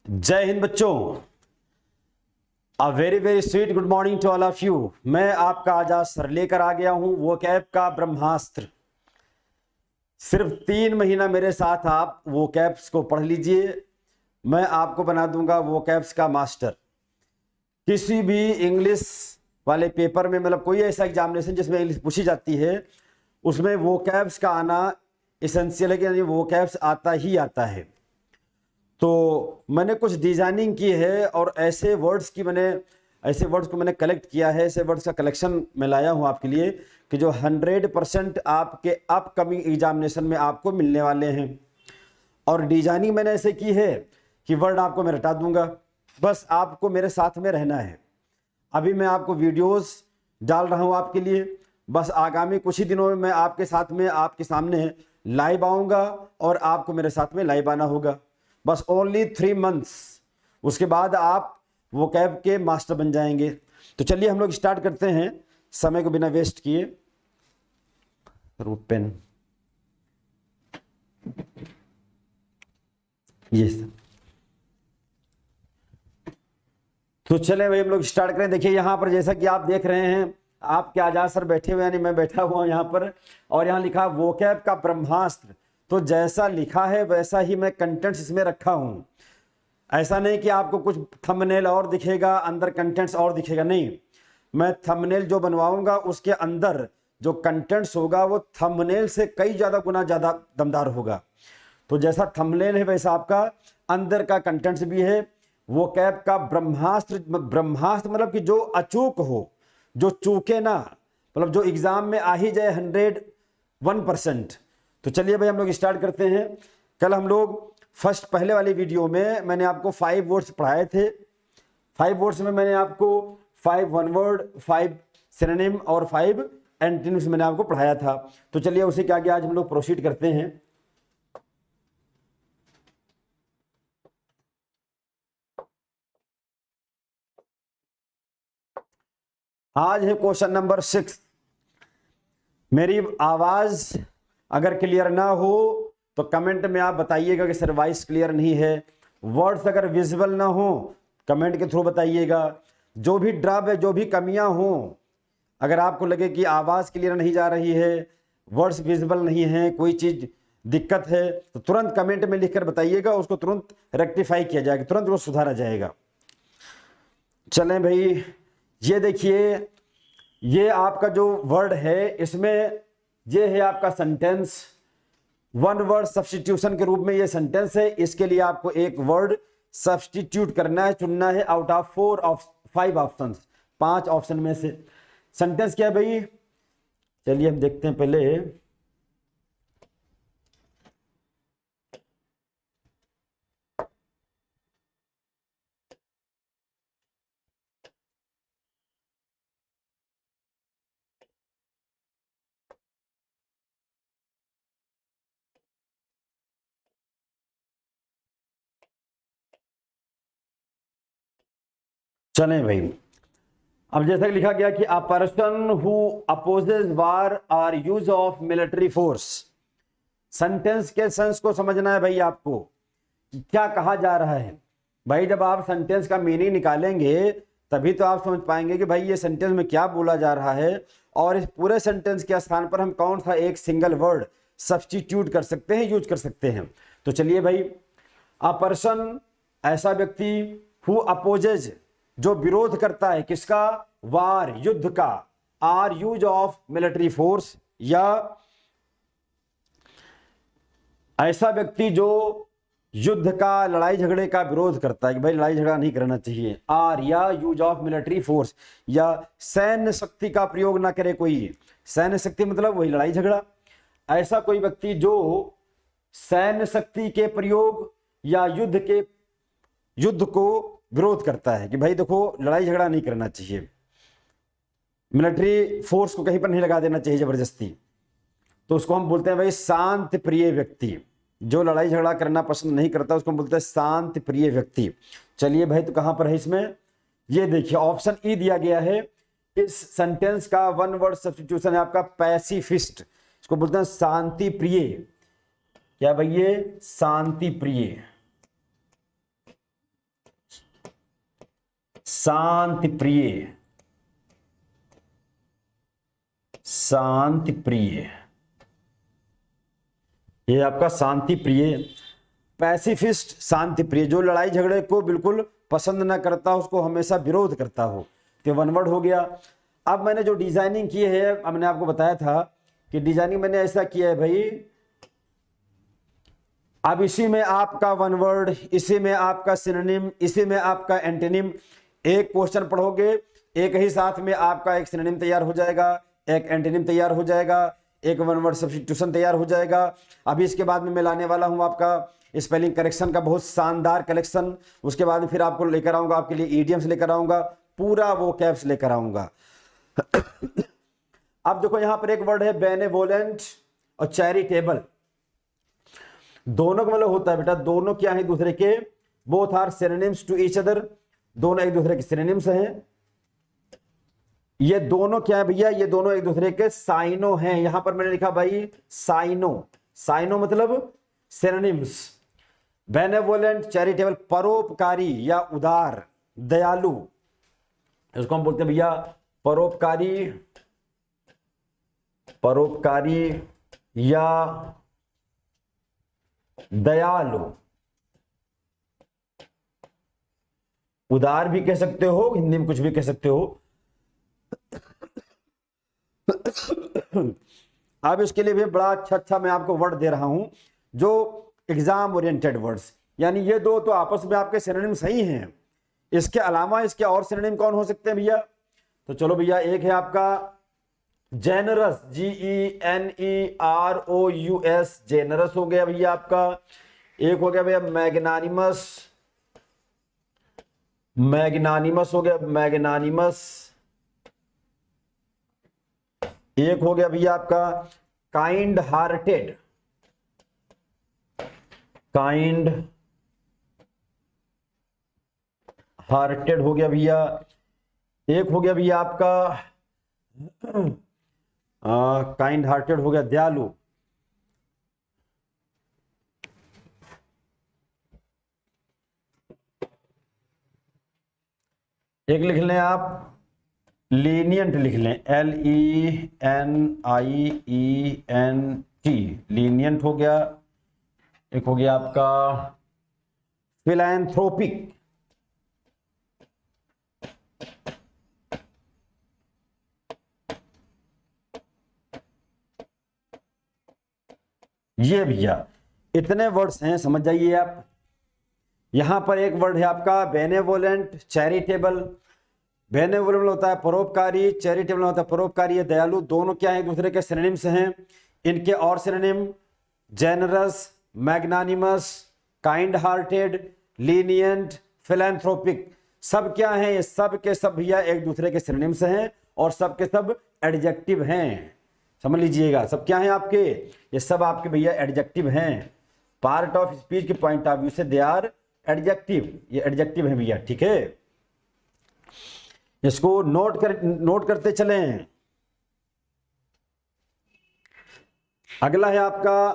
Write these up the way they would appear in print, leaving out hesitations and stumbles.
जय हिंद बच्चों। A very very sweet good morning to all of you. मैं आपका आजाद सर लेकर आ गया हूं वो कैप का ब्रह्मास्त्र। सिर्फ 3 महीना मेरे साथ आप वो कैप्स को पढ़ लीजिए, मैं आपको बना दूंगा वो कैप्स का मास्टर। किसी भी इंग्लिश वाले पेपर में, मतलब कोई ऐसा एग्जामिनेशन जिसमें इंग्लिश पूछी जाती है, उसमें वो कैप्स का आना एसेंशियल है कि यानी वो कैप्स आता ही आता है। तो मैंने कुछ डिजाइनिंग की है और ऐसे वर्ड्स को मैंने कलेक्ट किया है, ऐसे वर्ड्स का कलेक्शन मैं लाया हूं आपके लिए कि जो 100% आपके अपकमिंग एग्जामिनेशन में आपको मिलने वाले हैं। और डिजाइनिंग मैंने ऐसे की है कि वर्ड आपको मैं रटा दूंगा, बस आपको मेरे साथ में रहना है। अभी मैं आपको वीडियोस डाल रहा हूं आपके लिए, बस आगामी कुछ ही दिनों में मैं आपके साथ में आपके सामने लाइव आऊंगा और आपको मेरे साथ में लाइव आना होगा। बस ओनली 3 मंथ्स, उसके बाद आप वो कैब के मास्टर बन जाएंगे। तो चलिए हम लोग स्टार्ट करते हैं समय को बिना वेस्ट किए। पेन ये तो चले भाई हम लोग स्टार्ट करें। देखिए यहाँ पर जैसा कि आप देख रहे हैं, आपके आजाद सर बैठे हुए यानी मैं बैठा हुआ हूँ यहाँ पर, और यहाँ लिखा वोकैब का ब्रह्मास्त्र। तो जैसा लिखा है वैसा ही मैं कंटेंट्स इसमें रखा हूँ। ऐसा नहीं कि आपको कुछ थंबनेल और दिखेगा अंदर कंटेंट्स और दिखेगा, नहीं। मैं थंबनेल जो बनवाऊंगा उसके अंदर जो कंटेंट्स होगा वो थंबनेल से कई ज्यादा गुना ज्यादा दमदार होगा। तो जैसा थंबनेल है वैसा आपका अंदर का कंटेंट्स भी है। वो कैब का ब्रह्मास्त्र, ब्रह्मास्त्र मतलब कि जो अचूक हो, जो चूके ना, मतलब जो एग्जाम में आ ही जाए 101%। तो चलिए भाई हम लोग स्टार्ट करते हैं। कल हम लोग फर्स्ट पहले वाली वीडियो में मैंने आपको 5 वर्ड्स पढ़ाए थे। 5 वर्ड्स में मैंने आपको 5 वन वर्ड, 5 सिनोनिम और 5 एंटोनिम्स मैंने आपको पढ़ाया था। तो चलिए उसी के आगे आज हम लोग प्रोसीड करते हैं। आज है क्वेश्चन नंबर 6। मेरी आवाज अगर क्लियर ना हो तो कमेंट में आप बताइएगा कि सर वॉइस क्लियर नहीं है। वर्ड्स अगर विजिबल ना हो कमेंट के थ्रू बताइएगा। जो भी ड्रॉप है, जो भी कमियां हो, अगर आपको लगे कि आवाज क्लियर नहीं जा रही है, वर्ड्स विजिबल नहीं है, कोई चीज दिक्कत है, तो तुरंत कमेंट में लिखकर बताइएगा, उसको तुरंत रेक्टिफाई किया जाएगा, तुरंत वो सुधारा जाएगा। चलें भाई, ये देखिए, ये आपका जो वर्ड है इसमें ये है आपका सेंटेंस। वन वर्ड सब्स्टिट्यूशन के रूप में ये सेंटेंस है। इसके लिए आपको एक वर्ड सब्स्टिट्यूट करना है, चुनना है आउट ऑफ 5 ऑप्शन, 5 ऑप्शन में से। सेंटेंस क्या है भाई? चलिए हम देखते हैं पहले। चलें भाई, अब जैसा कि लिखा गया कि a person who opposes war or use of military force. Sentence के सेंस को समझना है भाई आपको, क्या कहा जा रहा है। भाई जब आप सेंटेंस का मीनिंग निकालेंगे तभी तो आप समझ पाएंगे कि भाई ये सेंटेंस में क्या बोला जा रहा है, और इस पूरे सेंटेंस के स्थान पर हम कौन सा एक सिंगल वर्ड सब्स्टिट्यूट कर सकते हैं, यूज कर सकते हैं। तो चलिए भाई, अ पर्सन ऐसा व्यक्ति, हु अपोजेज जो विरोध करता है, किसका? वार युद्ध का, or use of military force, या ऐसा व्यक्ति जो युद्ध का, लड़ाई झगड़े का विरोध करता है कि भाई लड़ाई झगड़ा नहीं करना चाहिए। आर या यूज ऑफ मिलिट्री फोर्स, या सैन्य शक्ति का प्रयोग ना करे कोई। सैन्य शक्ति मतलब वही लड़ाई झगड़ा। ऐसा कोई व्यक्ति जो सैन्य शक्ति के प्रयोग या युद्ध को विरोध करता है कि भाई देखो लड़ाई झगड़ा नहीं करना चाहिए, मिलिट्री फोर्स को कहीं पर नहीं लगा देना चाहिए जबरदस्ती, तो उसको हम बोलते हैं भाई शांति प्रिय व्यक्ति। जो लड़ाई झगड़ा करना पसंद नहीं करता उसको हम बोलते हैं शांति प्रिय व्यक्ति। चलिए भाई, तो कहां पर है इसमें? ये देखिए ऑप्शन ई दिया गया है। इस सेंटेंस का वन वर्ड सब्स्टिट्यूशन है आपका पैसिफिस्ट। इसको बोलते हैं शांति प्रिय। क्या भाई? ये शांति प्रिय। शांति प्रिय, शांति प्रिय, ये आपका शांति प्रिय। पैसिफिस्ट, शांति प्रिय, जो लड़ाई झगड़े को बिल्कुल पसंद ना करता, उसको हमेशा विरोध करता हो, तो वन वर्ड हो गया। अब मैंने जो डिजाइनिंग की है, अब मैंने आपको बताया था कि डिजाइनिंग मैंने ऐसा किया है भाई, अब इसी में आपका वन वर्ड, इसी में आपका सिनोनिम, इसी में आपका एंटोनिम। एक क्वेश्चन पढ़ोगे, एक ही साथ में आपका एक सिनोनिम तैयार हो जाएगा, एक एंटोनिम तैयार हो जाएगा, एक वन वर्ड सब्स्टिट्यूशन तैयार हो जाएगा। अभी इसके बाद में मैं लाने वाला हूं आपका स्पेलिंग करेक्शन का बहुत शानदार कलेक्शन। उसके बाद में फिर आपको लेकर आऊंगा, आपके लिए ईडियम्स लेकर आऊंगा, पूरा वो कैप्स लेकर आऊंगा। अब देखो यहां पर एक वर्ड है बेनेवोलेंट और चैरिटेबल। दोनों का मतलब होता है बेटा, दोनों क्या है दूसरे के, both are synonyms to each other, दोनों एक दूसरे के सिनोनिम्स हैं। ये दोनों क्या है भैया, ये दोनों एक दूसरे के साइनो हैं। यहां पर मैंने लिखा भाई साइनो, साइनो मतलब सिनोनिम्स। बेनेवोलेंट, चैरिटेबल, परोपकारी या उदार, दयालु, इसको हम बोलते हैं भैया परोपकारी, परोपकारी या दयालु। उदार भी कह सकते हो, हिंदी में कुछ भी कह सकते हो। अब इसके लिए भी बड़ा अच्छा मैं आपको वर्ड दे रहा हूं, जो एग्जाम ओरिएंटेड वर्ड्स, यानी ये दो तो आपस में आपके सिनोनिम सही हैं। इसके अलावा इसके और सिनोनिम कौन हो सकते हैं भैया? तो चलो भैया, एक है आपका जेनरस, GENEROUS, जेनरस हो गया भैया आपका। एक हो गया भैया मैग्नानिमस, मैग्नानिमस हो गया, मैग्नानिमस। एक हो गया भैया आपका काइंड हार्टेड, काइंड हार्टेड हो गया भैया। एक हो गया भैया आपका काइंड हार्टेड हो गया दयालु। एक लिख लें आप लीनियंट, लिख लें LENIENT, लीनियंट हो गया। एक हो गया आपका फिलैंथ्रोपिक, ये भैया इतने वर्ड्स हैं, समझ जाइए आप। यहां पर एक वर्ड है आपका बेनेवोलेंट, चैरिटेबल। बेनेवोलेंट होता है परोपकारी, चैरिटेबल होता है परोपकारी, दयालु। दोनों क्या है, एक दूसरे के सिनोनिम्स हैं। इनके और synonym generous, magnanimous, kind hearted, lenient, philanthropic, सब क्या है, ये सब के सब भैया एक दूसरे के सिनोनिम्स हैं और सब के सब एडजेक्टिव हैं। समझ लीजिएगा, सब क्या है आपके, ये सब आपके भैया एडजेक्टिव हैं। पार्ट ऑफ स्पीच के पॉइंट ऑफ व्यू से दे आर एडजेक्टिव, ये एडजेक्टिव है भैया, ठीक है। इसको नोट करते चलें। अगला है आपका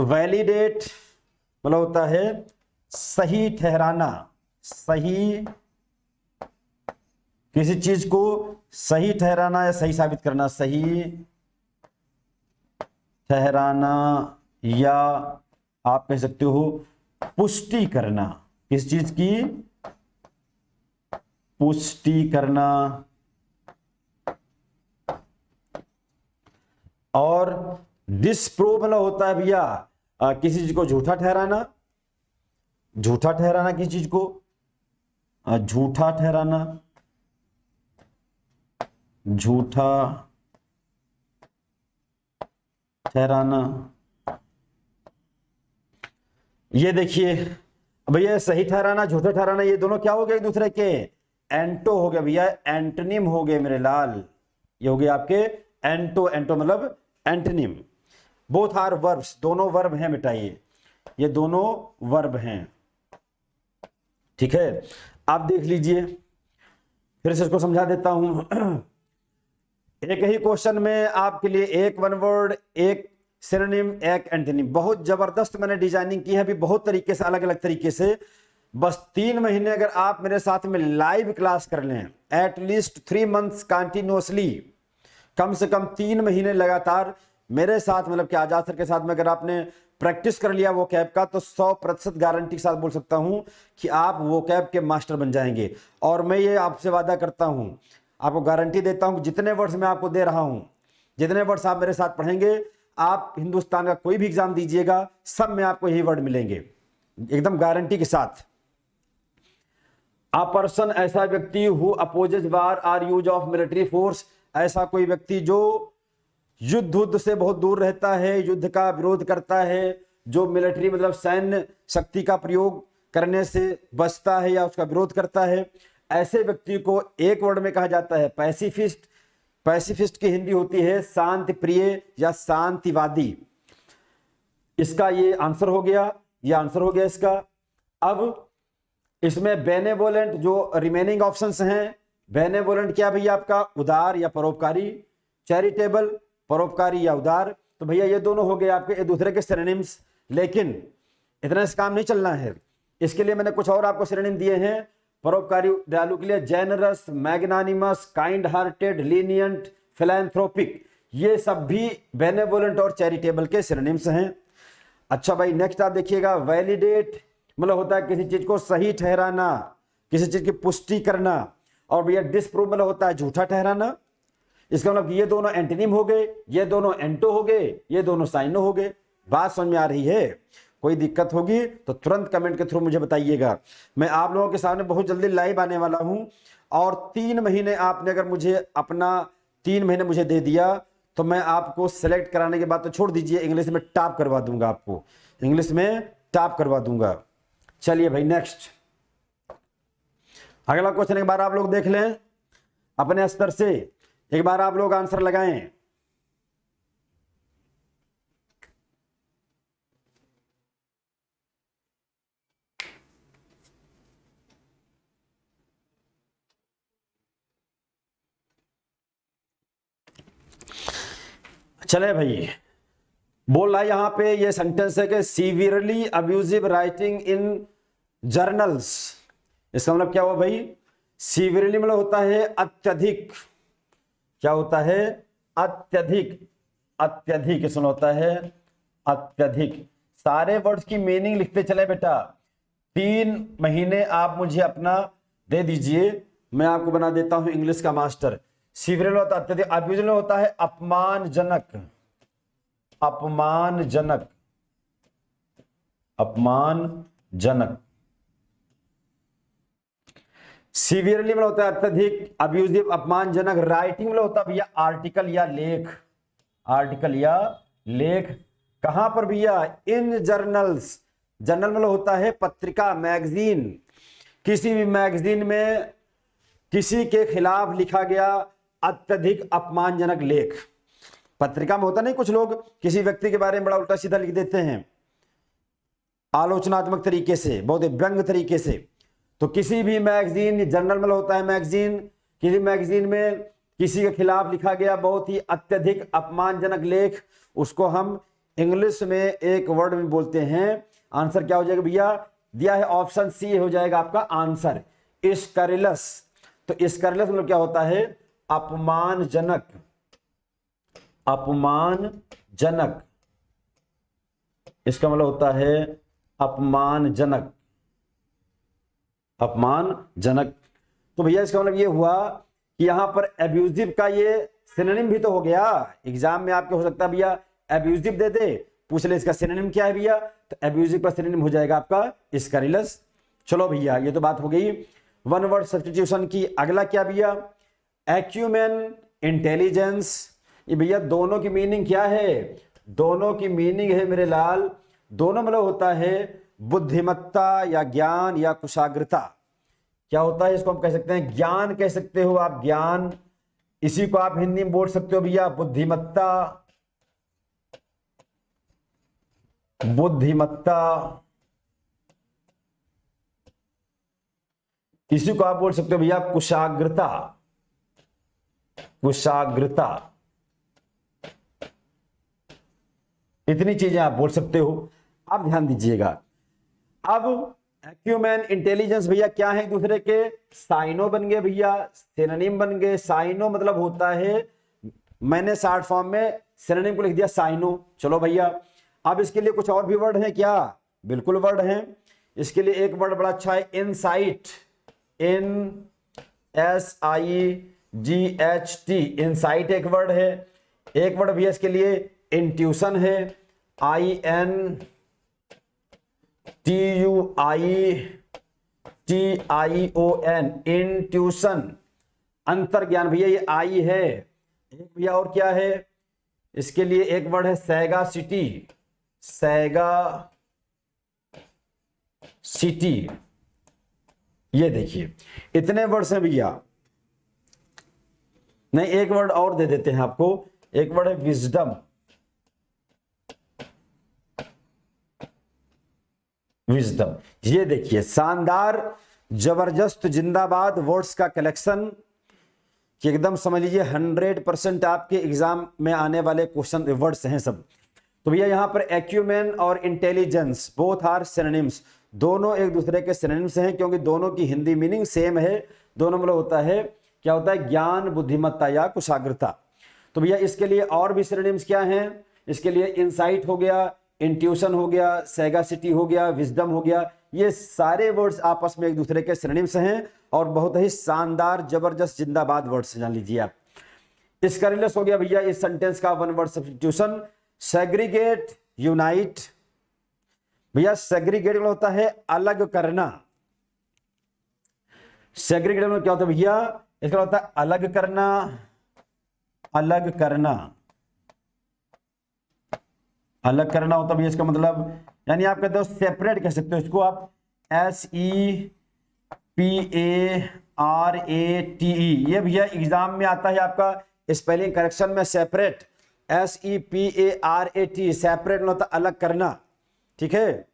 वैलिडेट, मतलब होता है सही ठहराना, सही, किसी चीज को सही ठहराना या सही साबित करना, सही ठहराना, या आप कह सकते हो पुष्टि करना, किस चीज की पुष्टि करना। और डिसप्रूव मतलब होता है भैया किसी चीज को झूठा ठहराना, झूठा ठहराना किसी चीज को, झूठा ठहराना, झूठा ठहराना। ये देखिए भैया, सही ठहराना, झूठा ठहराना, ये दोनों क्या हो गए एक दूसरे के एंटो हो गया भैया, एंटोनिम हो गए मेरे लाल। ये हो गए आपके एंटो, एंटो मतलब एंटोनिम। बोथ आर वर्ब्स, दोनों वर्ब हैं बेटा, ये दोनों वर्ब हैं, ठीक है। आप देख लीजिए, फिर से इसको समझा देता हूं। एक ही क्वेश्चन में आपके लिए एक वन वर्ड, एक सिनोनिम, एक एंटोनिम। बहुत जबरदस्त मैंने डिजाइनिंग की है अभी, बहुत तरीके से, अलग अलग तरीके से। बस 3 महीने अगर आप मेरे साथ में लाइव क्लास कर लें, एटलीस्ट 3 मंथ्स कंटिन्यूअसली, कम से कम 3 महीने लगातार मेरे साथ, मतलब कि आजाद सर के साथ में अगर आपने प्रैक्टिस कर लिया वो कैब का, तो 100% गारंटी के साथ बोल सकता हूं कि आप वो कैब के मास्टर बन जाएंगे। और मैं ये आपसे वादा करता हूं, आपको गारंटी देता हूं, जितने वर्ड्स मैं आपको दे रहा हूं, जितने वर्ड्स आप मेरे साथ पढ़ेंगे, आप हिंदुस्तान का कोई भी एग्जाम दीजिएगा, सब में आपको यही वर्ड मिलेंगे, एकदम गारंटी के साथ। अ पर्सन, ऐसा व्यक्ति who opposes war or use of military force, ऐसा कोई व्यक्ति जो युद्ध से बहुत दूर रहता है, युद्ध का विरोध करता है, जो मिलिट्री मतलब सैन्य शक्ति का प्रयोग करने से बचता है या उसका विरोध करता है, ऐसे व्यक्ति को एक वर्ड में कहा जाता है पैसिफिस्ट। पैसिफिस्ट की हिंदी होती है शांति प्रिय या शांतिवादी। इसका ये आंसर हो गया, ये आंसर हो गया इसका। अब इसमें बेनेवोलेंट जो रिमेनिंग ऑप्शंस हैं, बेनेवोलेंट क्या भैया आपका, उदार या परोपकारी, चैरिटेबल परोपकारी या उदार। तो भैया ये दोनों हो गए आपके एक दूसरे के सिनोनिम्स। लेकिन इतना से काम नहीं चलना है, इसके लिए मैंने कुछ और आपको सिनोनिम दिए हैं परोपकारी दयालु के लिए, generous, magnanimous, kind hearted, lenient, philanthropic, ये सब भी बेनेवोलेंट और चैरिटेबल के सिनोनिम्स हैं। अच्छा भाई नेक्स्ट आप देखिएगा, वैलिडेट मतलब होता है किसी चीज को सही ठहराना, किसी चीज की पुष्टि करना। और भैया डिसप्रूव मतलब होता है झूठा ठहराना। इसका मतलब ये दोनों एंटोनिम हो गए, ये दोनों एंटो हो गए, ये दोनों साइनो हो गए। बात समझ में आ रही है? कोई दिक्कत होगी तो तुरंत कमेंट के थ्रू मुझे बताइएगा। मैं आप लोगों के सामने बहुत जल्दी लाइव आने वाला हूं। और 3 महीने आपने अगर मुझे अपना 3 महीने मुझे दे दिया तो मैं आपको सेलेक्ट कराने के बाद तो छोड़ दीजिए, इंग्लिश में टॉप करवा दूंगा, आपको इंग्लिश में टॉप करवा दूंगा। चलिए भाई नेक्स्ट, अगला क्वेश्चन एक बार आप लोग देख लें अपने स्तर से, एक बार आप लोग आंसर लगाएं। चले भाई, बोल रहा है यहां पे, ये सेंटेंस है कि severely abusive writing in journals. इसका मतलब क्या हुआ भाई? सीवियरली मतलब होता है अत्यधिक, क्या होता है? अत्यधिक, अत्यधिक इसमें होता है अत्यधिक। सारे वर्ड्स की मीनिंग लिखते चले बेटा। 3 महीने आप मुझे अपना दे दीजिए, मैं आपको बना देता हूं इंग्लिश का मास्टर। सीवियरली होता है अत्यधिक, अब्यूजिव होता है अपमानजनक, अपमानजनक, अपमानजनक। सीवियरली मतलब होता है अत्यधिक, अब्यूजिव अपमानजनक। राइटिंग मतलब होता है भैया आर्टिकल या लेख, आर्टिकल या लेख। कहां पर भैया? इन जर्नल्स। जर्नल मतलब होता है पत्रिका, मैगजीन। किसी भी मैगजीन में किसी के खिलाफ लिखा गया अत्यधिक अपमानजनक लेख। पत्रिका में होता नहीं, कुछ लोग किसी व्यक्ति के बारे में बड़ा उल्टा सीधा लिख देते हैं आलोचनात्मक तरीके से, बहुत व्यंग्य तरीके से। तो किसी भी मैगजीन, जर्नल में होता है मैगजीन, किसी मैगजीन में किसी के खिलाफ लिखा गया बहुत ही अत्यधिक अपमानजनक लेख, उसको हम इंग्लिश में एक वर्ड में बोलते हैं। आंसर क्या हो जाएगा भैया? दिया है ऑप्शन सी हो जाएगा आपका आंसर, स्कैरिलस। तो स्कैरिलस मतलब क्या होता है? अपमानजनक, अपमानजनक। इसका मतलब होता है अपमानजनक, अपमानजनक। तो भैया इसका मतलब ये हुआ कि यहां पर एब्यूजिव का ये सिनोनिम भी तो हो गया। एग्जाम में आपके हो सकता है भैया एब्यूजिव दे दे, पूछ ले इसका सिनोनिम क्या है भैया, तो एब्यूजिव का सिनोनिम हो जाएगा आपका स्कैरिलस। चलो भैया ये तो बात हो गई वन वर्ड सब्स्टिट्यूशन की। अगला क्या भैया? Acumen, intelligence. ये भैया दोनों की मीनिंग क्या है? दोनों की मीनिंग है मेरे लाल, दोनों मतलब होता है बुद्धिमत्ता या ज्ञान या कुशाग्रता। क्या होता है? इसको हम कह सकते हैं ज्ञान, कह सकते हो आप ज्ञान। इसी को आप हिंदी में बोल सकते हो भैया बुद्धिमत्ता, बुद्धिमत्ता। इसी को आप बोल सकते हो भैया कुशाग्रता, कुशाग्रता। इतनी चीजें आप बोल सकते हो। अब ध्यान दीजिएगा, अब एक्यूमेन, इंटेलिजेंस भैया क्या है एक दूसरे के साइनो बन गए भैया, सिनोनिम बन गए। साइनो मतलब होता है, मैंने शॉर्ट फॉर्म में सिनोनिम को लिख दिया साइनो। चलो भैया, अब इसके लिए कुछ और भी वर्ड है क्या? बिल्कुल वर्ड है। इसके लिए एक वर्ड बड़ा अच्छा है, इनसाइट, INSIGHT, इनसाइट एक वर्ड है। एक वर्ड भैया इसके लिए इंट्यूशन है, INTUITION, इंट्यूशन, अंतर्ज्ञान भैया ये आई है। एक भैया और क्या है, इसके लिए एक वर्ड है सैगासिटी, सैगासिटी। ये देखिए इतने वर्ड्स हैं भैया। नहीं, एक वर्ड और दे देते हैं आपको, एक वर्ड है विजडम, विजडम। ये देखिए शानदार, जबरदस्त, जिंदाबाद वर्ड्स का कलेक्शन कि एकदम समझ लीजिए 100% आपके एग्जाम में आने वाले क्वेश्चन वर्ड्स हैं सब। तो भैया यहाँ पर एक्यूमेन और इंटेलिजेंस बोथ आर सिनोनिम्स, दोनों एक दूसरे के सिनोनिम्स हैं, क्योंकि दोनों की हिंदी मीनिंग सेम है। दोनों मतलब होता है, क्या होता है, ज्ञान, बुद्धिमत्ता या कुशाग्रता। तो भैया इसके लिए और भी सिनोनिम्स क्या हैं? इसके लिए इंसाइट हो गया, इंट्यूशन हो गया, सैगासिटी हो गया, विजडम हो गया। ये सारे वर्ड्स आपस में एक दूसरे के सिनोनिम्स हैं और बहुत ही शानदार, जबरदस्त, जिंदाबाद वर्ड्स जान लीजिए आप। स्कैरिलस हो गया भैया इस सेंटेंस का one word substitution. Segregate, unite, भैया सेग्रीगेट में होता है अलग करना। सेग्रीगेट में क्या होता है भैया, इसका होता है अलग करना, अलग करना, अलग करना होता है भैया इसका मतलब, यानी आप कहते हो सेपरेट कह सकते हो इसको आप, SEPARATE। ये भैया एग्जाम में आता है आपका स्पेलिंग करेक्शन में, सेपरेट, SEPARAT, सेपरेट होता है अलग करना, ठीक है।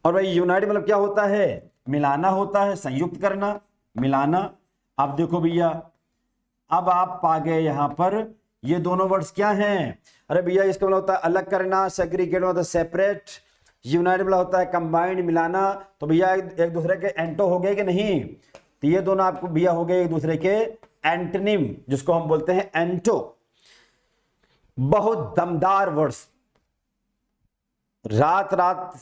और भाई यूनाइट मतलब क्या होता है, मिलाना होता है, संयुक्त करना, मिलाना। अब देखो भैया, अब आप पा गए यहां पर ये दोनों वर्ड्स क्या हैं। अरे भैया इसका मतलब होता है अलग करना, सेग्रीगेट होता है सेपरेट, यूनाइट मतलब होता है कंबाइंड, मिलाना। तो भैया एक दूसरे के एंटो हो गए कि नहीं? तो ये दोनों आपको भैया हो गए एक दूसरे के एंटोनिम, जिसको हम बोलते हैं एंटो। बहुत दमदार वर्ड्स, रात रात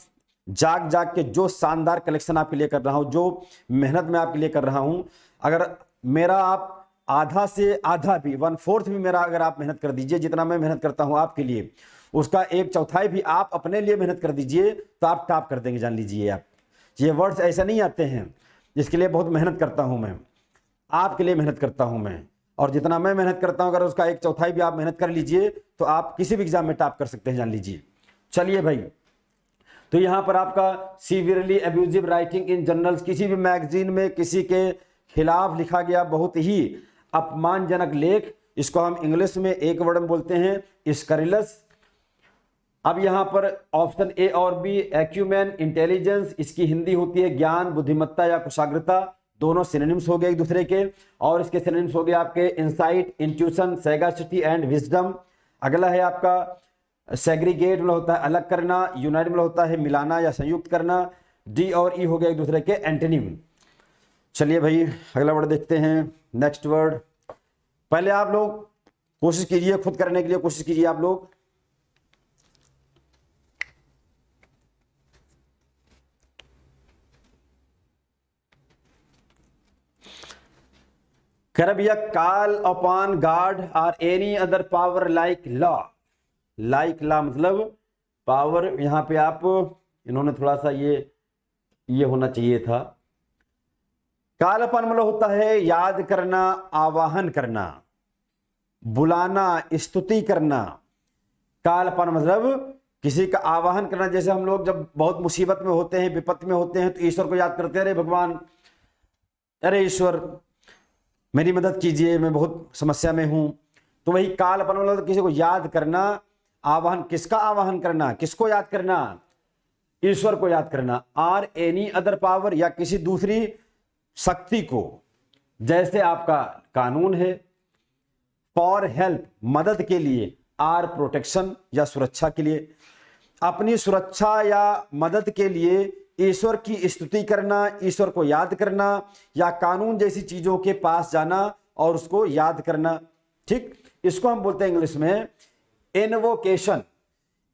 जाग जाग के जो शानदार कलेक्शन आपके लिए कर रहा हूं, जो मेहनत मैं आपके लिए कर रहा हूं, अगर मेरा आप आधा से आधा भी, 1/4 भी मेरा अगर आप मेहनत कर दीजिए, जितना मैं मेहनत करता हूं आपके लिए, उसका 1/4 भी आप अपने लिए मेहनत कर दीजिए, तो आप टॉप कर देंगे, जान लीजिए आप। ये वर्ड्स ऐसे नहीं आते हैं, जिसके लिए बहुत मेहनत करता हूं मैं, आपके लिए मेहनत करता हूं मैं, और जितना मैं मेहनत करता हूं अगर उसका 1/4 भी आप मेहनत कर लीजिए, तो आप किसी भी एग्जाम में टॉप कर सकते हैं, जान लीजिए। चलिए भाई, तो यहां पर आपका severely abusive writing in journals, किसी भी मैगजीन में किसी के खिलाफ लिखा गया बहुत ही अपमानजनक लेख, इसको हम इंग्लिश में एक वर्ड में बोलते हैं स्कैरिलस। अब यहां पर ऑप्शन ए और बी, एक्यूमेन, इंटेलिजेंस, इसकी हिंदी होती है ज्ञान, बुद्धिमत्ता या कुशाग्रता। दोनों सिनोनिम्स हो गए एक दूसरे के, और इसके सिनोनिम्स हो गए आपके इंसाइट, इंट्यूशन, सैगासिटी एंड विजडम। अगला है आपका सेग्रीगेट में होता है अलग करना, यूनाइट में होता है मिलाना या संयुक्त करना। डी और ई हो गए एक दूसरे के एंटोनिम। चलिए भाई अगला वर्ड देखते हैं, नेक्स्ट वर्ड। पहले आप लोग कोशिश कीजिए, खुद करने के लिए कोशिश कीजिए आप लोग। कर भैया, कॉल अपॉन गॉड और any other power like law. Like law मतलब पावर, यहां पे आप, इन्होंने थोड़ा सा ये होना चाहिए था। कॉल अपॉन मतलब होता है याद करना, आवाहन करना, बुलाना, स्तुति करना। कॉल अपॉन मतलब किसी का आवाहन करना। जैसे हम लोग जब बहुत मुसीबत में होते हैं, विपत्ति में होते हैं, तो ईश्वर को याद करते हैं, अरे भगवान, अरे ईश्वर मेरी मदद कीजिए, मैं बहुत समस्या में हूं। तो वही कॉल अपॉन मतलब किसी को याद करना, आवाहन। किसका आवाहन करना, किसको याद करना? ईश्वर को याद करना। आर एनी अदर पावर, या किसी दूसरी शक्ति को, जैसे आपका कानून है। फॉर हेल्प, मदद के लिए। आर प्रोटेक्शन, या सुरक्षा के लिए। अपनी सुरक्षा या मदद के लिए ईश्वर की स्तुति करना, ईश्वर को याद करना, या कानून जैसी चीजों के पास जाना और उसको याद करना। ठीक, इसको हम बोलते हैं इंग्लिश में इनवोकेशन।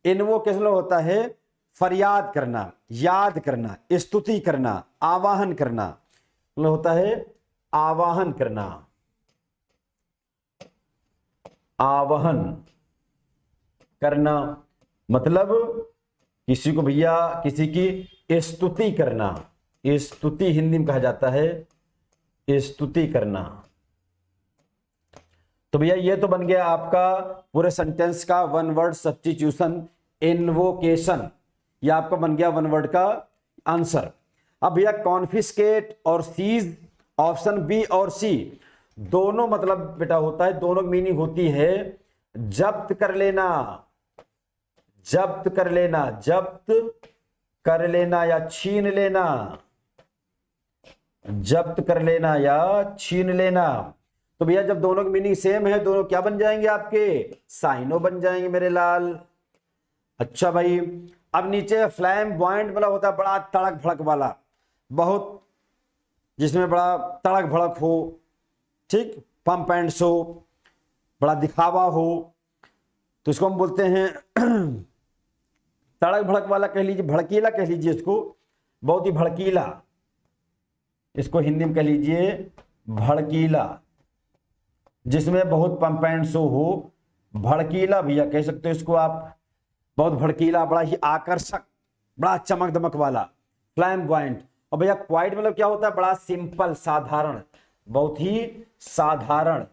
इनवोकेशन होता है फरियाद करना, याद करना, स्तुति करना, आवाहन करना, मतलब होता है आवाहन करना, आवाहन करना मतलब किसी को भैया किसी की स्तुति करना, स्तुति हिंदी में कहा जाता है स्तुति करना। तो भैया ये तो बन गया आपका पूरे सेंटेंस का वन वर्ड सब्स्टिट्यूशन, इन्वोकेशन। ये आपका बन गया वन वर्ड का आंसर। अब भैया कॉन्फिस्केट और सीज, ऑप्शन बी और सी दोनों मतलब बेटा होता है, दोनों मीनिंग होती है जब्त कर लेना, जब्त कर लेना, जब्त कर लेना या छीन लेना, जब्त कर लेना या छीन लेना। तो भैया जब दोनों की मीनिंग सेम है, दोनों क्या बन जाएंगे आपके, साइनो बन जाएंगे मेरे लाल। अच्छा भाई, अब नीचे फ्लैम्बॉयंट मतलब होता है बड़ा तड़क भड़क वाला, बहुत जिसमें बड़ा तड़क भड़क हो, ठीक, पंप एंड शो, बड़ा दिखावा हो, तो इसको हम बोलते हैं तड़क भड़क वाला कह लीजिए, भड़कीला कह लीजिए इसको, बहुत ही भड़कीला, इसको हिंदी में कह लीजिए भड़कीला, जिसमें बहुत पंप एंड शो हो, भड़कीला भैया कह सकते हो इसको आप, बहुत भड़कीला, बड़ा ही आकर्षक, बड़ा चमक दमक वाला, फ्लैम्बॉयंट। और भैया क्वाइट मतलब क्या होता है, बड़ा सिंपल, साधारण, बहुत ही साधारण,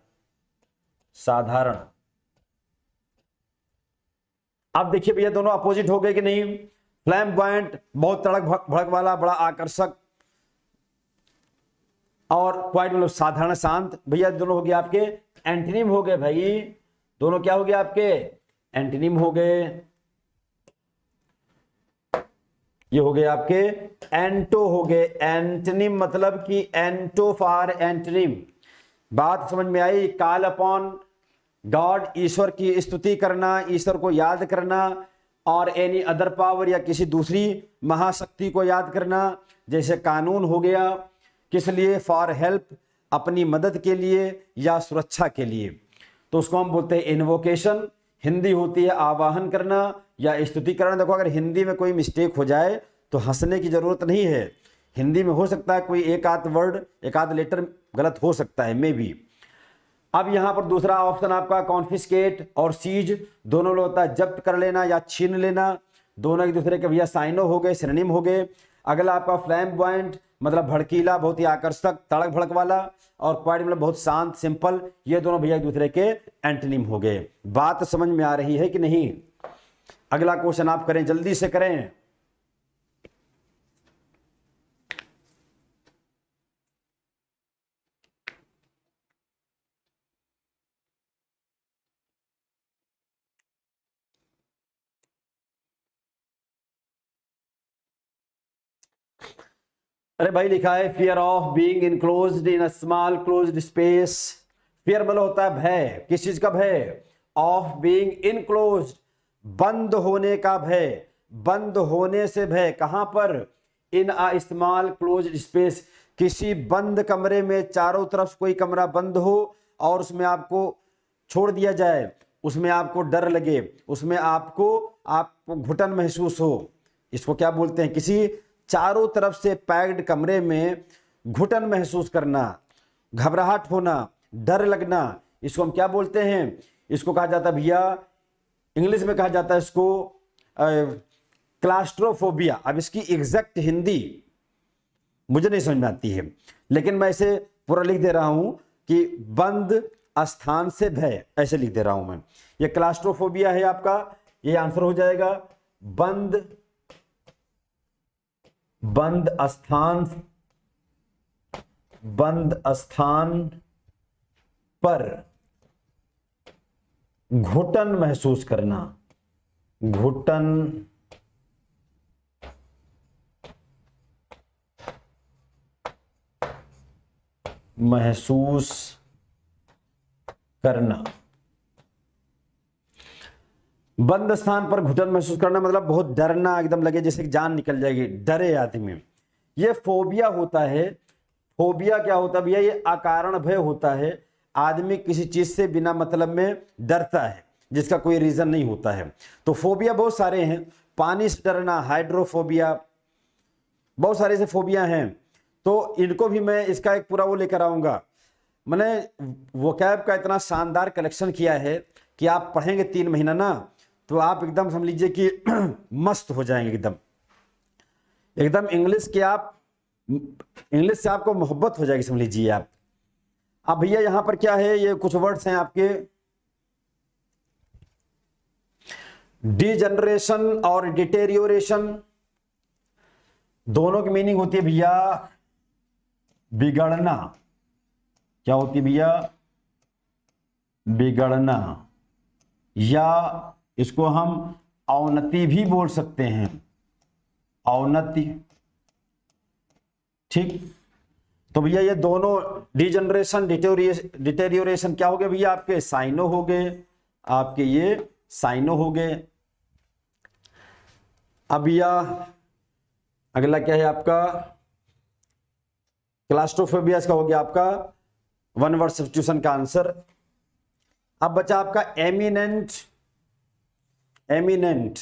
साधारण। अब देखिए भैया दोनों अपोजिट हो गए कि नहीं, फ्लैम्बॉयंट बहुत तड़क भड़क वाला, बड़ा आकर्षक, और क्वाइट मतलब साधारण शांत। भैया दोनों हो गए आपके एंटोनिम हो गए भाई, दोनों क्या हो गए आपके एंटोनिम हो गए। ये हो गए आपके एंटो हो गए, एंटोनिम मतलब कि एंटो फॉर एंटोनिम। बात समझ में आई। कॉल अपॉन गॉड, ईश्वर की स्तुति करना, ईश्वर को याद करना, और एनी अदर पावर या किसी दूसरी महाशक्ति को याद करना, जैसे कानून हो गया, किस लिए, फॉर हेल्प, अपनी मदद के लिए या सुरक्षा के लिए, तो उसको हम बोलते हैं इन्वोकेशन। हिंदी होती है आवाहन करना या स्तुति करना। देखो अगर हिंदी में कोई मिस्टेक हो जाए तो हंसने की जरूरत नहीं है, हिंदी में हो सकता है कोई एक आध वर्ड, एक आध लेटर गलत हो सकता है, मे बी। अब यहां पर दूसरा ऑप्शन आपका कॉन्फिस्केट और सीज, दोनों में होता है जब्त कर लेना या छीन लेना, दोनों एक दूसरे के भैया साइनो हो गए, सिनोनिम हो गए। अगला आपका फ्लैम्बॉयंट मतलब भड़कीला, बहुत ही आकर्षक, तड़क भड़क वाला, और क्वाइट मतलब बहुत शांत, सिंपल, ये दोनों भैया एक दूसरे के एंटोनिम हो गए। बात समझ में आ रही है कि नहीं? अगला क्वेश्चन आप करें, जल्दी से करें। अरे भाई लिखा है fear of being enclosed in a small closed space. Fear मतलब होता है भय, किस चीज का भय, ऑफ बीइंग इनक्लोज्ड, बंद होने का भय, बंद होने से भय, कहां पर, इन अ स्मॉल क्लोज्ड स्पेस, किसी बंद कमरे में, चारों तरफ कोई कमरा बंद हो और उसमें आपको छोड़ दिया जाए, उसमें आपको डर लगे, उसमें आपको घुटन महसूस हो, इसको क्या बोलते हैं, किसी चारों तरफ से पैक्ड कमरे में घुटन महसूस करना, घबराहट होना, डर लगना, इसको हम क्या बोलते हैं, इसको कहा जाता है भैया, इंग्लिश में कहा जाता है इसको क्लास्ट्रोफोबिया। अब इसकी एग्जैक्ट हिंदी मुझे नहीं समझ में आती है, लेकिन मैं इसे पूरा लिख दे रहा हूं कि बंद स्थान से भय, ऐसे लिख दे रहा हूं मैं। ये क्लास्ट्रोफोबिया है आपका, ये आंसर हो जाएगा बंद स्थान, बंद स्थान पर घुटन महसूस करना, घुटन महसूस करना। बंद स्थान पर घुटन महसूस करना मतलब बहुत डरना, एकदम लगे जैसे कि जान निकल जाएगी, डरे आदमी। ये फोबिया होता है। फोबिया क्या होता है भैया? ये अकारण भय होता है। आदमी किसी चीज से बिना मतलब में डरता है, जिसका कोई रीजन नहीं होता है। तो फोबिया बहुत सारे हैं। पानी से डरना, हाइड्रोफोबिया, बहुत सारे ऐसे फोबिया हैं। तो इनको भी मैं इसका एक पूरा वो लेकर आऊंगा। मैंने वोकैब का इतना शानदार कलेक्शन किया है कि आप पढ़ेंगे 3 महीना ना, तो आप एकदम समझ लीजिए कि मस्त हो जाएंगे एकदम। एकदम इंग्लिश से आपको मोहब्बत हो जाएगी, समझ लीजिए आप। अब भैया यहां पर क्या है, ये कुछ वर्ड्स हैं आपके। डिजनरेशन और डिटेरियोरेशन, दोनों की मीनिंग होती है भैया बिगड़ना। क्या होती है भैया? बिगड़ना, या इसको हम अवनति भी बोल सकते हैं, अवनति। ठीक, तो भैया ये दोनों डिजनरेशन डिटेरियोरेशन क्या हो गए भैया? आपके साइनो हो गए, आपके ये साइनो हो गए। अब भैया अगला क्या है आपका? क्लास्ट्रोफोबिया का हो गया आपका 1 वर्ड सब्स्टिट्यूशन का आंसर। अब बचा आपका एमिनेंट। एमिनेंट,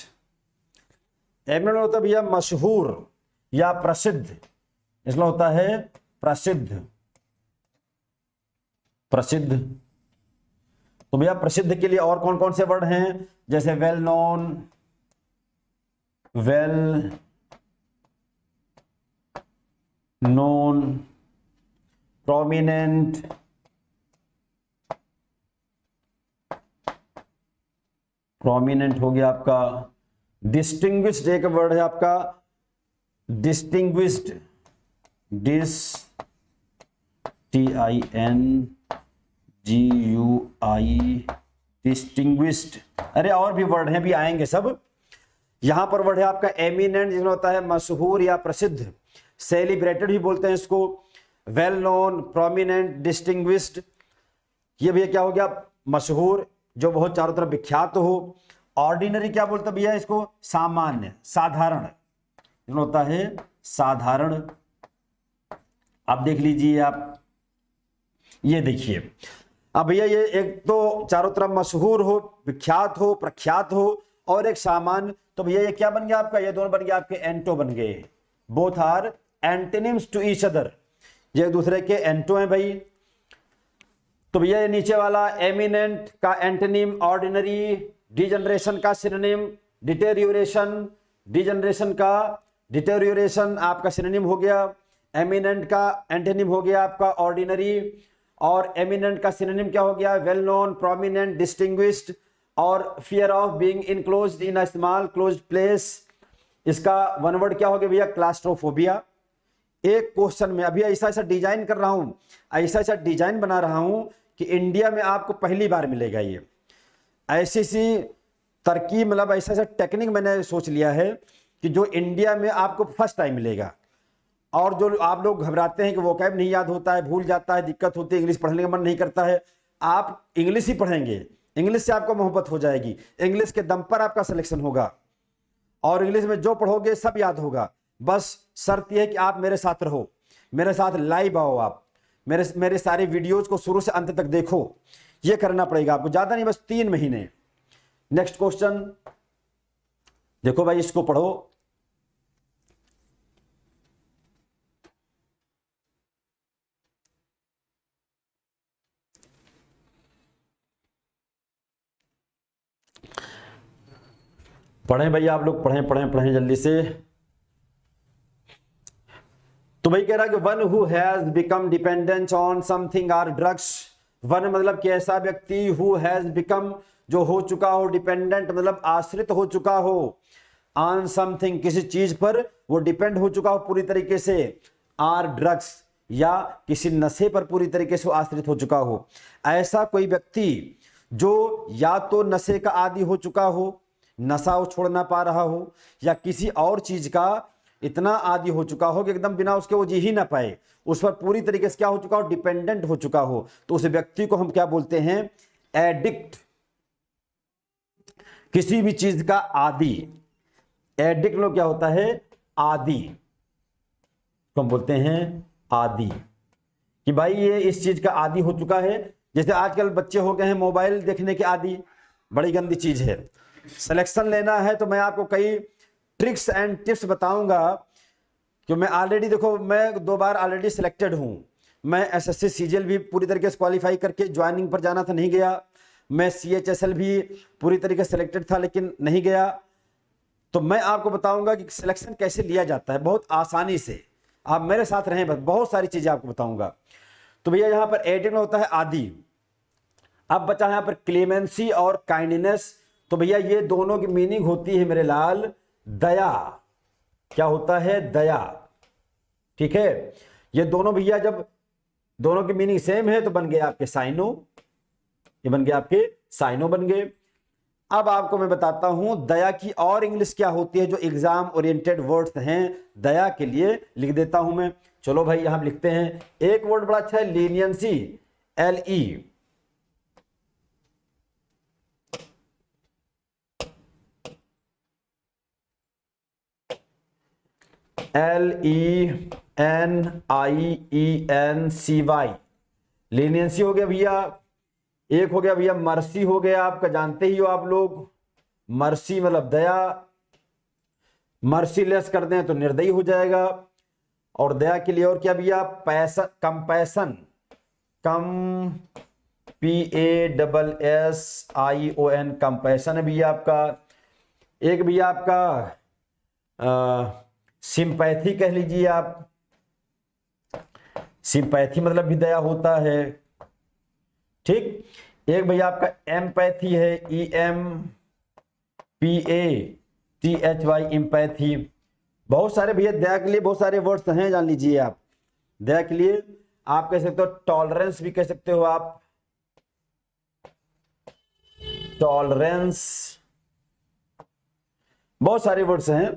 एमिनेंट होता है भैया मशहूर या प्रसिद्ध, इसमें होता है प्रसिद्ध। प्रसिद्ध, तो भैया प्रसिद्ध के लिए और कौन कौन से वर्ड हैं? जैसे well known, well known, prominent, prominent हो गया आपका। डिस्टिंग्विश्ड एक वर्ड है आपका, डिस्टिंग्विश्ड, TINGUI, डिस्टिंग्विश्ड। अरे और भी वर्ड हैं, भी आएंगे सब। यहां पर वर्ड है आपका एमिनेंट, जिसमें होता है मशहूर या प्रसिद्ध। सेलिब्रेटेड भी बोलते हैं इसको, वेल नोन, प्रोमिनेंट, डिस्टिंग्विश्ड। ये भैया क्या हो गया? मशहूर, जो बहुत चारों तरफ विख्यात हो। ऑर्डिनरी क्या बोलते भैया इसको? सामान्य, साधारण, जिसमें होता है साधारण। अब देख लीजिए आप, ये देखिए। अब भैया ये एक तो चारों तरफ मशहूर हो, विख्यात हो, प्रख्यात हो, और एक सामान्य। तो भैया ये क्या बन गया आपका? ये दोनों बन गया आपके एंटो बन गए। Both are antonyms to each other, ये एक दूसरे के एंटो हैं भाई। तो भैया ये नीचे वाला एमिनेंट का एंटोनिम ऑर्डिनरी, डिजनरेशन का सिनोनिम डिटेरियोरेशन, डिजनरेशन का डिटेरियोरेशन आपका सिनोनिम हो गया। एमिनेंट का एंटोनिम हो गया आपका ऑर्डिनरी, और एमिनेंट का सिनोनिम क्या हो गया? Well known, prominent, distinguished. और fear of being enclosed in a small closed place, इसका वन वर्ड क्या हो गया भैया? क्लास्ट्रोफोबिया। एक क्वेश्चन में अभी ऐसा ऐसा डिजाइन कर रहा हूं, ऐसा ऐसा डिजाइन बना रहा हूं कि इंडिया में आपको पहली बार मिलेगा। ये ऐसी सी तरकीब, मतलब ऐसा ऐसा टेक्निक मैंने सोच लिया है कि जो इंडिया में आपको फर्स्ट टाइम मिलेगा। और जो आप लोग घबराते हैं कि वोकैब नहीं याद होता है, भूल जाता है, दिक्कत होती है, इंग्लिश पढ़ने का मन नहीं करता है, आप इंग्लिश ही पढ़ेंगे, इंग्लिश से आपको मोहब्बत हो जाएगी, इंग्लिश के दम पर आपका सिलेक्शन होगा, और इंग्लिश में जो पढ़ोगे सब याद होगा। बस शर्त यह है कि आप मेरे साथ रहो, मेरे साथ लाइव आओ, आप मेरे सारे वीडियोज को शुरू से अंत तक देखो। ये करना पड़ेगा आपको, ज्यादा नहीं, बस 3 महीने। नेक्स्ट क्वेश्चन देखो भाई, इसको पढ़ो। पढ़ें भाई, आप लोग पढ़ें पढ़ें पढ़ें जल्दी से। तो भाई कह रहा है कि one who has become dependent on something or drugs. One मतलब कि ऐसा व्यक्ति, हु हैज बिकम जो हो चुका हो, डिपेंडेंट मतलब आश्रित हो चुका हो, ऑन समथिंग किसी चीज पर वो डिपेंड हो चुका हो पूरी तरीके से, आर ड्रग्स या किसी नशे पर पूरी तरीके से आश्रित हो चुका हो। ऐसा कोई व्यक्ति जो या तो नशे का आदी हो चुका हो, नशा वो छोड़ ना पा रहा हो, या किसी और चीज का इतना आदी हो चुका हो कि एकदम बिना उसके वो जी ही ना पाए, उस पर पूरी तरीके से क्या हो चुका हो? डिपेंडेंट हो चुका हो। तो उस व्यक्ति को हम क्या बोलते हैं? एडिक्ट। किसी भी चीज का आदि। एडिक्ट मतलब क्या होता है? आदि तो हम बोलते हैं आदि, कि भाई ये इस चीज का आदि हो चुका है। जैसे आजकल बच्चे हो गए हैं मोबाइल देखने के आदि, बड़ी गंदी चीज है। सिलेक्शन लेना है तो मैं आपको कई ट्रिक्स एंड टिप्स बताऊंगा, कि मैं ऑलरेडी देखो, मैं 2 बार ऑलरेडी सिलेक्टेड हूं। मैं एसएससी सीजीएल भी पूरी तरीके से क्वालिफाई करके ज्वाइनिंग पर जाना था, नहीं गया। मैं सीएचएसएल भी पूरी तरीके से सिलेक्टेड था लेकिन नहीं गया। तो मैं आपको बताऊंगा कि सिलेक्शन कैसे लिया जाता है बहुत आसानी से। आप मेरे साथ रहें, बस बहुत सारी चीजें आपको बताऊंगा। तो भैया यहां पर एडिक्ट होता है आदि। अब बचा यहां पर क्लेमेंसी और काइंडनेस। तो भैया ये दोनों की मीनिंग होती है मेरे लाल दया। क्या होता है? दया। ठीक है, ये दोनों भैया जब दोनों की मीनिंग सेम है तो बन गए आपके साइनो, ये बन गए आपके साइनो बन गए। अब आपको मैं बताता हूं दया की और इंग्लिश क्या होती है, जो एग्जाम ओरिएंटेड वर्ड्स हैं दया के लिए लिख देता हूं मैं। चलो भाई यहां लिखते हैं। एक वर्ड बड़ा अच्छा है, लीनियंसी, LE, LENIENCY, लीनियंसी हो गया भैया। एक हो गया भैया मर्सी हो गया, आपका जानते ही हो आप लोग, मर्सी मतलब दया। मर्सीलेस कर दें तो निर्दयी हो जाएगा। और दया के लिए और क्या भैया? पैसन, कंपैशन, PASSION, कंपैशन है भैया आपका। एक भैया आपका सिंपैथी कह लीजिए आप, सिंपैथी मतलब भी दया होता है। ठीक, एक भैया आपका एम्पैथी है, EMPATHY, एम्पैथी। बहुत सारे भैया दया के लिए बहुत सारे वर्ड्स हैं, जान लीजिए आप। दया के लिए आप कह सकते हो टॉलरेंस भी कह सकते हो आप, टॉलरेंस, बहुत सारे वर्ड्स हैं।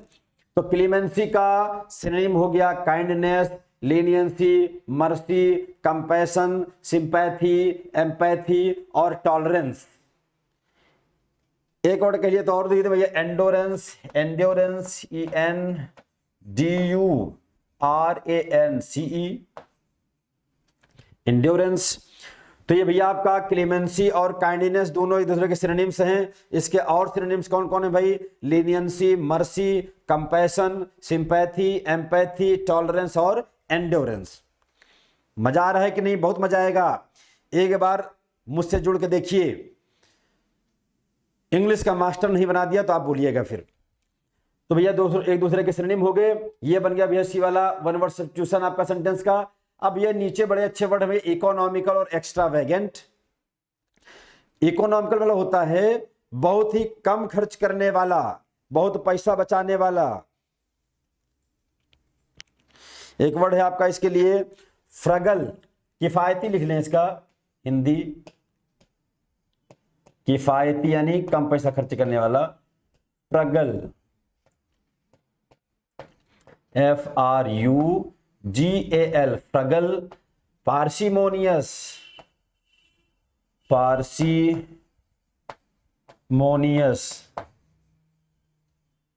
तो क्लीमेंसी का सिनोनिम हो गया kindness, leniency, mercy, compassion, sympathy, empathy और टॉलरेंस। एक वर्ड कहिए तो और देखिए भैया, एंडोरेंस, एंड्योरेंस, ENDURANCE, एंड्योरेंस। तो ये भैया आपका क्लेमेंसी और काइंडनेस दोनों एक दूसरे के सिनोनिम्स हैं। इसके और सिनोनिम्स कौन कौन है भाई? Leniency, mercy, compassion, sympathy, empathy, tolerance और एंड्योरेंस। मजा आ रहा है कि नहीं? बहुत मजा आएगा। एक बार मुझसे जुड़ के देखिए, इंग्लिश का मास्टर नहीं बना दिया तो आप बोलिएगा फिर। तो भैया एक दूसरे के सिनोनिम हो गए। ये बन गया भैया सी वाला वन वर्ड सब्स्टिट्यूशन आपका सेंटेंस का। अब ये नीचे बड़े अच्छे वर्ड में इकोनॉमिकल और एक्स्ट्रावेगेंट। इकोनॉमिकल मतलब होता है बहुत ही कम खर्च करने वाला, बहुत पैसा बचाने वाला। एक वर्ड है आपका इसके लिए फ्रगल, किफायती लिख लें इसका हिंदी, किफायती यानी कम पैसा खर्च करने वाला। Frugal, FRUGAL, frugal. Parsimonious, parsimonious.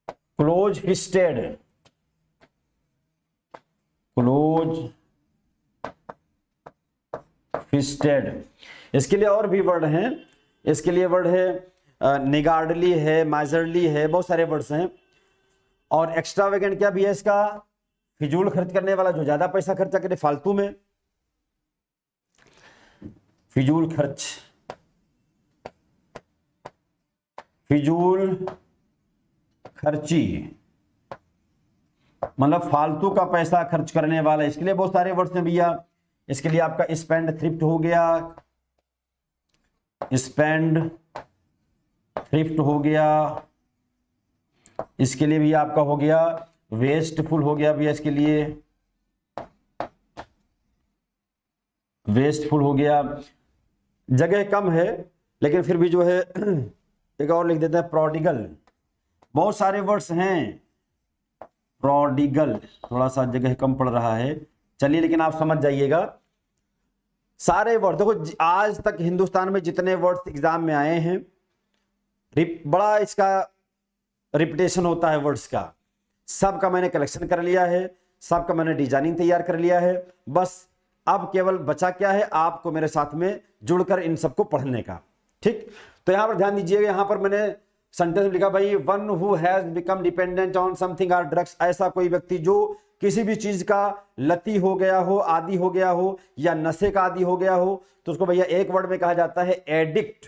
Close fisted, close fisted. इसके लिए और भी वर्ड हैं। इसके लिए वर्ड है निगार्डली है, माइजरली है, बहुत सारे वर्ड्स हैं। और एक्स्ट्रावेगेंट क्या भी है इसका? फिजूल खर्च करने वाला, जो ज्यादा पैसा खर्चा करे फालतू में, फिजूल खर्च, फिजूल खर्ची मतलब फालतू का पैसा खर्च करने वाला। इसके लिए बहुत सारे वर्ड्स हैं भैया। इसके लिए आपका स्पेंड थ्रिफ्ट हो गया, स्पेंड थ्रिफ्ट हो गया। इसके लिए भी आपका हो गया वेस्टफुल हो गया भैया। इसके लिए वेस्टफुल हो गया। जगह कम है लेकिन फिर भी जो है एक और लिख देते हैं प्रोडिगल। बहुत सारे वर्ड्स हैं। प्रोडिगल, थोड़ा सा जगह कम पड़ रहा है, चलिए लेकिन आप समझ जाइएगा। सारे वर्ड देखो, आज तक हिंदुस्तान में जितने वर्ड्स एग्जाम में आए हैं बड़ा इसका रिपीटेशन होता है वर्ड्स का। सबका मैंने कलेक्शन कर लिया है, सबका मैंने डिजाइनिंग तैयार कर लिया है। बस अब केवल बचा क्या है, आपको मेरे साथ में जुड़कर इन सबको पढ़ने का। ठीक, तो यहां पर ध्यान दीजिएगा, यहां पर मैंने सेंटेंस में लिखा भाई, one who has become dependent on something or drugs, ऐसा कोई व्यक्ति जो किसी भी चीज का लती हो गया हो, आदि हो गया हो, या नशे का आदि हो गया हो, तो उसको भैया एक वर्ड में कहा जाता है एडिक्ट,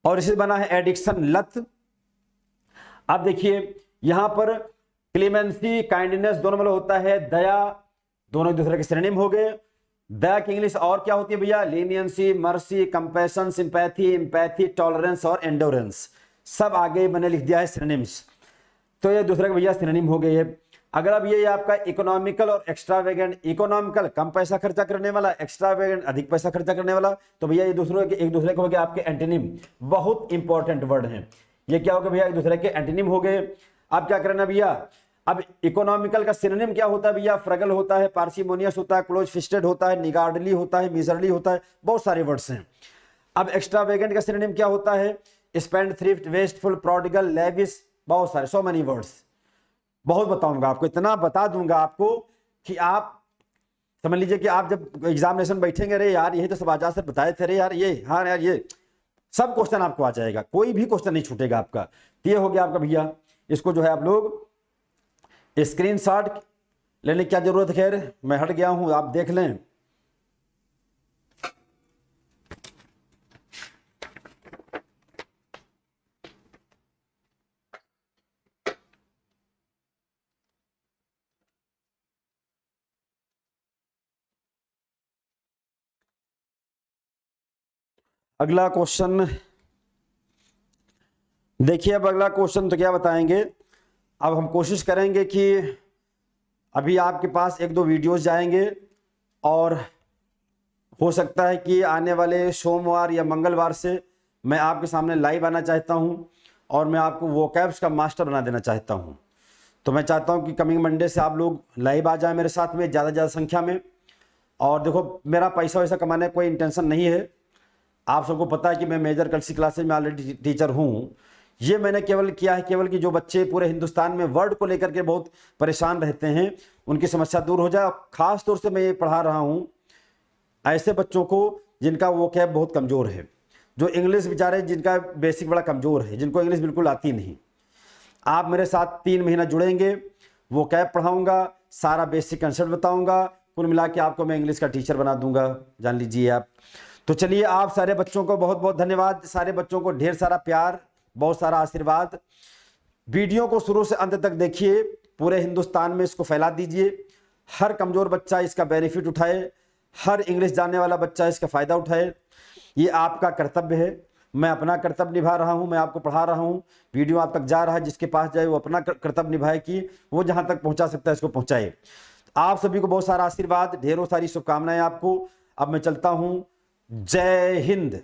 और इसे बना है एडिक्शन, लत। अब देखिए यहां पर क्लेमेंसी, काइंडनेस दोनों मतलब होता है दया, दोनों एक दूसरे के सिनोनिम हो गए। दया की इंग्लिश और क्या होती है भैया, leniency, mercy, compassion, sympathy, empathy, tolerance और एंडोरेंस, सब आगे मैंने लिख दिया है सिनोनिम्स। तो ये दूसरे के भैया सिनोनिम हो गए। अगर अब ये आपका इकोनॉमिकल और एक्स्ट्रावेगेंट, इकोनॉमिकल कम पैसा खर्चा करने वाला, एक्स्ट्रावेगेंट अधिक पैसा खर्चा करने वाला, तो भैया ये दूसरों के एक दूसरे को हो गया आपके एंटोनिम। बहुत इंपॉर्टेंट वर्ड है ये, क्या हो गया भैया, एक दूसरे के एंटोनिम हो गए। अब क्या करना भैया, अब इकोनॉमिकल का सिनोनिम क्या होता है भैया, फ्रगल होता है, पार्सिमोनियस होता है, क्लोज फिस्टेड होता है, निगार्डली होता है, मिजरली होता है, बहुत सारे वर्ड्स हैं। अब एक्स्ट्रावेगेंट का सिनोनिम क्या होता है, spend thrift, wasteful, prodigal, lavish, बहुत सारे, सो मेनी वर्ड्स, बहुत बताऊंगा आपको, इतना बता दूंगा आपको कि आप समझ लीजिए कि आप जब एग्जामिनेशन बैठेंगे, अरे यार यही तो सब आजाद सर बताए थे, अरे यार ये, हाँ यार ये सब क्वेश्चन आपको आ जाएगा, कोई भी क्वेश्चन नहीं छूटेगा आपका। ये हो गया आपका भैया, इसको जो है आप लोग स्क्रीनशॉट लेने की क्या जरूरत है, खैर मैं हट गया हूं, आप देख लें। अगला क्वेश्चन देखिए, अब अगला क्वेश्चन तो क्या बताएंगे, अब हम कोशिश करेंगे कि अभी आपके पास एक दो वीडियोस जाएंगे, और हो सकता है कि आने वाले सोमवार या मंगलवार से मैं आपके सामने लाइव आना चाहता हूं, और मैं आपको वोकैब्स का मास्टर बना देना चाहता हूं। तो मैं चाहता हूं कि कमिंग मंडे से आप लोग लाइव आ जाएं मेरे साथ में ज़्यादा संख्या में। और देखो, मेरा पैसा वैसा कमाने का कोई इंटेंशन नहीं है, आप सबको पता है कि मैं मेजर कलसी क्लासेज में ऑलरेडी टीचर हूं। ये मैंने केवल किया है, केवल कि जो बच्चे पूरे हिंदुस्तान में वर्ड को लेकर के बहुत परेशान रहते हैं, उनकी समस्या दूर हो जाए। खास तौर से मैं ये पढ़ा रहा हूं ऐसे बच्चों को जिनका वोकैब बहुत कमज़ोर है, जो इंग्लिश बेचारे जिनका बेसिक बड़ा कमज़ोर है, जिनको इंग्लिश बिल्कुल आती नहीं। आप मेरे साथ 3 महीना जुड़ेंगे, वोकैब पढ़ाऊँगा, सारा बेसिक कंसेप्ट बताऊँगा, कुल मिला के आपको मैं इंग्लिश का टीचर बना दूंगा, जान लीजिए आप। तो चलिए, आप सारे बच्चों को बहुत बहुत धन्यवाद, सारे बच्चों को ढेर सारा प्यार, बहुत सारा आशीर्वाद। वीडियो को शुरू से अंत तक देखिए, पूरे हिंदुस्तान में इसको फैला दीजिए, हर कमज़ोर बच्चा इसका बेनिफिट उठाए, हर इंग्लिश जानने वाला बच्चा इसका फ़ायदा उठाए। ये आपका कर्तव्य है, मैं अपना कर्तव्य निभा रहा हूँ, मैं आपको पढ़ा रहा हूँ, वीडियो आप तक जा रहा है, जिसके पास जाए वो अपना कर्तव्य निभाए कि वो जहाँ तक पहुँचा सकता है इसको पहुँचाए। आप सभी को बहुत सारा आशीर्वाद, ढेरों सारी शुभकामनाएं आपको। अब मैं चलता हूँ, जय हिंद।